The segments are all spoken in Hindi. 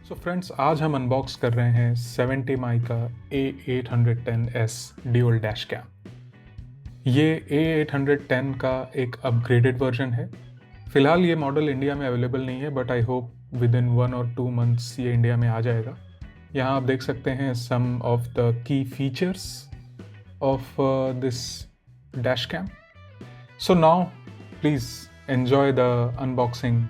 सो फ्रेंड्स, आज हम अनबॉक्स कर रहे हैं 70mai का A810S ड्यूल डैश कैम। ये A810 का एक अपग्रेडेड वर्जन है। फिलहाल ये मॉडल इंडिया में अवेलेबल नहीं है, but I hope with in 1 और 2 मंथ्स ये इंडिया में आ जाएगा। यहाँ आप देख सकते हैं some of the key features of this dash cam. So now please enjoy the unboxing.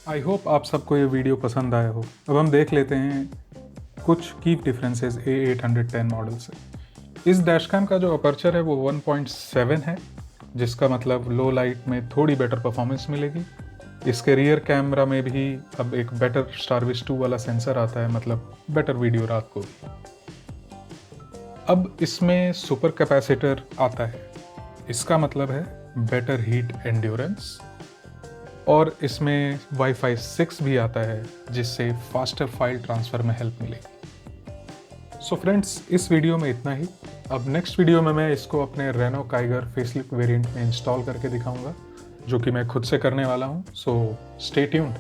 I hope आप सबको ये वीडियो पसंद आया हो। अब हम देख लेते हैं कुछ की डिफरेंसेस A810 मॉडल से। इस डैशकैम का जो अपर्चर है वो 1.7 है, जिसका मतलब लो लाइट में थोड़ी बेटर परफॉर्मेंस मिलेगी। इसके रियर कैमरा में भी अब एक बेटर स्टारविस 2 वाला सेंसर आता है, मतलब बेटर वीडियो रात को भी। अब इसमें सुपर कैपेसिटर आता है, इसका मतलब है बेटर हीट एंड्योरेंस। और इसमें वाईफाई 6 भी आता है जिससे फास्टर फाइल ट्रांसफ़र में हेल्प मिलेगी। सो फ्रेंड्स, इस वीडियो में इतना ही। अब नेक्स्ट वीडियो में मैं इसको अपने रेनो काइगर फेसलिफ्ट वेरिएंट में इंस्टॉल करके दिखाऊंगा, जो कि मैं खुद से करने वाला हूँ। So stay tuned.